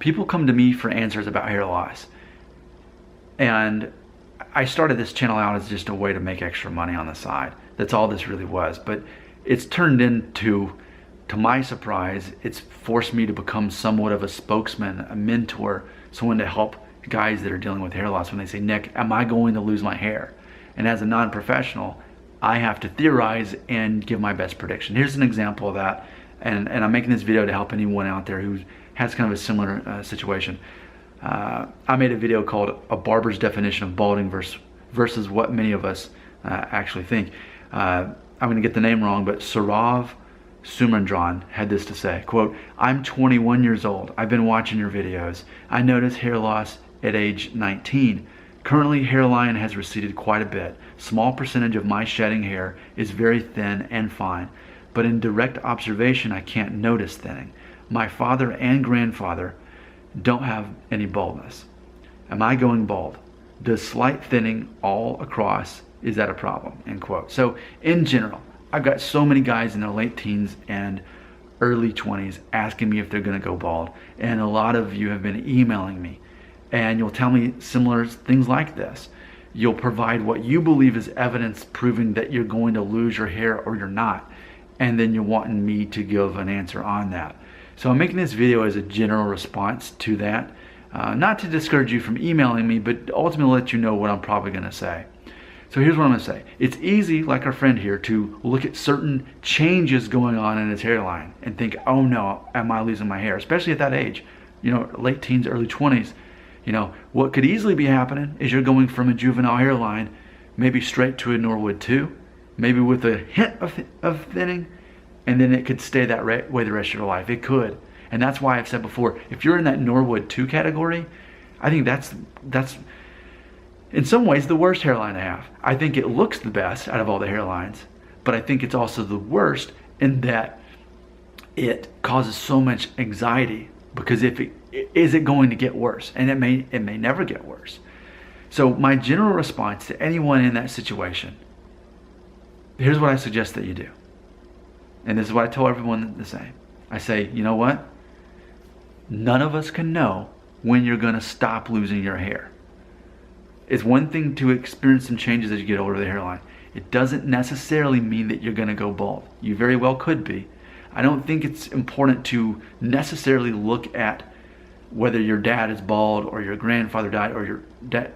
People come to me for answers about hair loss. And I started this channel out as just a way to make extra money on the side. That's all this really was. But it's turned into, to my surprise, it's forced me to become somewhat of a spokesman, a mentor, someone to help guys that are dealing with hair loss when they say, Nick, am I going to lose my hair? And as a non-professional, I have to theorize and give my best prediction. Here's an example of that. And I'm making this video to help anyone out there who has kind of a similar situation. I made a video called A Barber's Definition of Balding versus what many of us actually think. I'm going to get the name wrong, but Saurav Sumandran had this to say, quote, I'm 21 years old. I've been watching your videos. I noticed hair loss at age 19. Currently, hairline has receded quite a bit. Small percentage of my shedding hair is very thin and fine, but in direct observation, I can't notice thinning. My father and grandfather don't have any baldness. Am I going bald? Does slight thinning all across, is that a problem? End quote. So in general, I've got so many guys in their late teens and early 20s asking me if they're going to go bald. And a lot of you have been emailing me. And you'll tell me similar things like this. You'll provide what you believe is evidence proving that you're going to lose your hair or you're not. And then you're wanting me to give an answer on that. So I'm making this video as a general response to that. Not to discourage you from emailing me, but ultimately let you know what I'm probably going to say. So here's what I'm going to say. It's easy, like our friend here, to look at certain changes going on in his hairline and think, oh no, am I losing my hair? Especially at that age, you know, late teens, early 20s. You know, what could easily be happening is you're going from a juvenile hairline maybe straight to a Norwood 2, maybe with a hint of thinning, and then it could stay that way the rest of your life. It could. And that's why I've said before, if you're in that Norwood 2 category, I think that's in some ways the worst hairline to have. I think it looks the best out of all the hairlines, but I think it's also the worst in that it causes so much anxiety, because is it going to get worse? And it may never get worse. So my general response to anyone in that situation, here's what I suggest that you do. And this is what I tell everyone the same. I say, you know what? None of us can know when you're going to stop losing your hair. It's one thing to experience some changes as you get older with the hairline. It doesn't necessarily mean that you're going to go bald. You very well could be. I don't think it's important to necessarily look at whether your dad is bald or your grandfather died or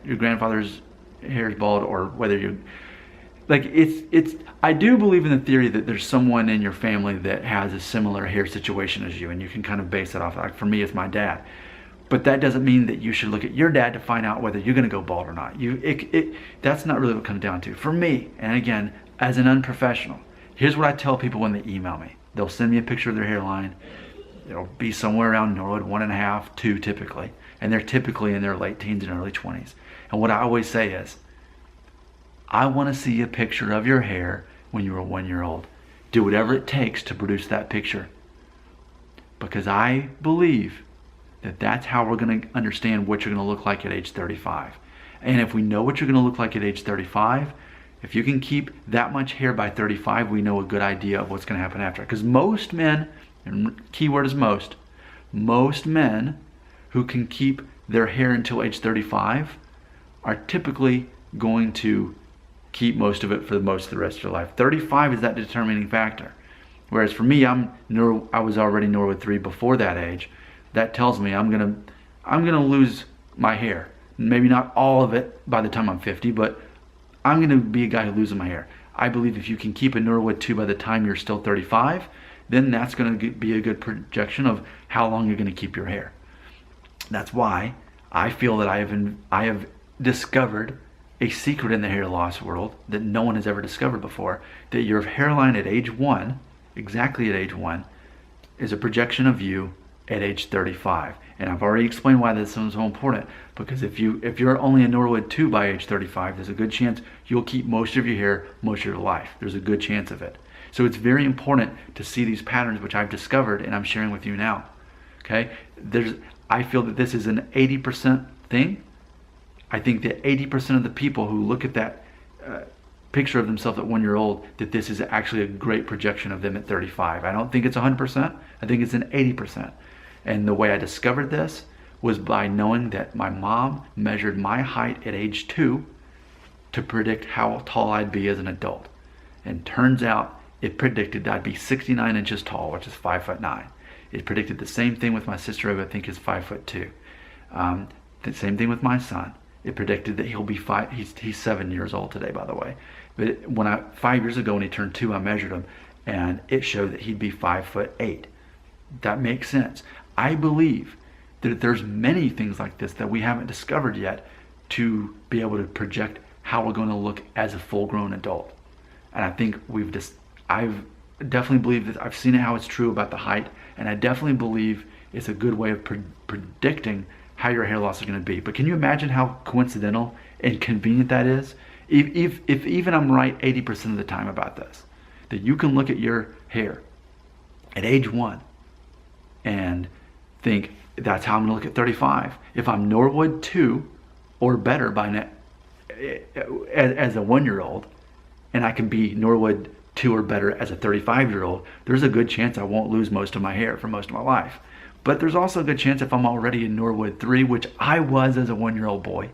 your grandfather's hair is bald, or whether you're like I do believe in the theory that there's someone in your family that has a similar hair situation as you, and you can kind of base it off. Like for me, it's my dad. But that doesn't mean that you should look at your dad to find out whether you're going to go bald or not. That's not really what it comes down to. For me, and again, as an unprofessional, here's what I tell people when they email me. They'll send me a picture of their hairline. It'll be somewhere around Norwood 1.5, 2 typically. And they're typically in their late teens and early 20s. And what I always say is, I want to see a picture of your hair when you were 1 year old. Do whatever it takes to produce that picture. Because I believe that that's how we're going to understand what you're going to look like at age 35. And if we know what you're going to look like at age 35, if you can keep that much hair by 35, we know a good idea of what's going to happen after. Because most men, and keyword is most men who can keep their hair until age 35 are typically going to keep most of it for most of the rest of their life. 35 is that determining factor. Whereas for me, I was already Norwood 3 before that age. That tells me I'm gonna lose my hair. Maybe not all of it by the time I'm 50, but I'm going to be a guy who loses my hair. I believe if you can keep a Norwood 2 by the time you're still 35, then that's going to be a good projection of how long you're going to keep your hair. That's why I feel that I have discovered a secret in the hair loss world that no one has ever discovered before, that your hairline at age 1, exactly at age 1, is a projection of you at age 35. And I've already explained why this is so important, because if you're only a Norwood 2 by age 35, there's a good chance you'll keep most of your hair most of your life. There's a good chance of it. So it's very important to see these patterns, which I've discovered and I'm sharing with you now. Okay? I feel that this is an 80% thing. I think that 80% of the people who look at that picture of themselves at 1 year old, that this is actually a great projection of them at 35. I don't think it's 100%. I think it's an 80%. And the way I discovered this was by knowing that my mom measured my height at age 2 to predict how tall I'd be as an adult. And turns out it predicted I'd be 69 inches tall, which is 5'9". It predicted the same thing with my sister, who I think is 5'2". The same thing with my son. It predicted that he'll be he's 7 years old today, by the way. But 5 years ago when he turned 2, I measured him, and it showed that he'd be 5'8". That makes sense. I believe that there's many things like this that we haven't discovered yet to be able to project how we're going to look as a full-grown adult. And I think I've definitely believe that I've seen it how it's true about the height, and I definitely believe it's a good way of predicting how your hair loss is going to be. But can you imagine how coincidental and convenient that is? If even I'm right 80% of the time about this, that you can look at your hair at age 1 and think, that's how I'm going to look at 35. If I'm Norwood 2 or better as a 1-year-old, and I can be Norwood 2 or better as a 35-year-old, there's a good chance I won't lose most of my hair for most of my life. But there's also a good chance if I'm already in Norwood 3, which I was as a 1-year-old boy,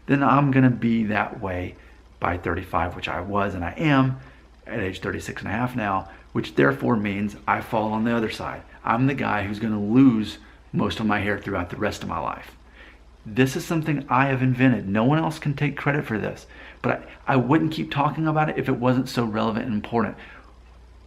then I'm going to be that way by 35, which I was and I am at age 36 and a half now, which therefore means I fall on the other side. I'm the guy who's going to lose most of my hair throughout the rest of my life. This is something I have invented. No one else can take credit for this, but I wouldn't keep talking about it if it wasn't so relevant and important.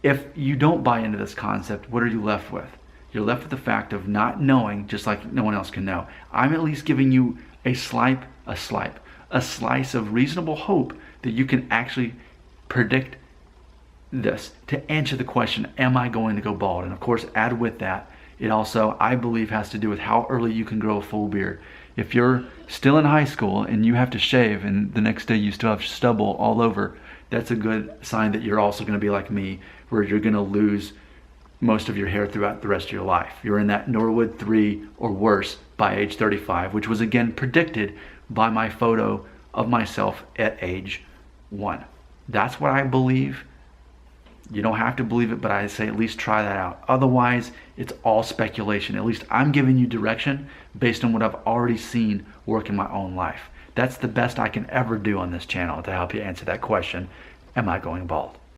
If you don't buy into this concept, what are you left with? You're left with the fact of not knowing, just like no one else can know. I'm at least giving you a slice of reasonable hope that you can actually predict this to answer the question, am I going to go bald? And of course, add with that, it also, I believe, has to do with how early you can grow a full beard. If you're still in high school and you have to shave and the next day you still have stubble all over, that's a good sign that you're also going to be like me, where you're going to lose most of your hair throughout the rest of your life. You're in that Norwood 3 or worse by age 35, which was again predicted by my photo of myself at age 1. That's what I believe. You don't have to believe it, but I say at least try that out. Otherwise, it's all speculation. At least I'm giving you direction based on what I've already seen work in my own life. That's the best I can ever do on this channel to help you answer that question, am I going bald?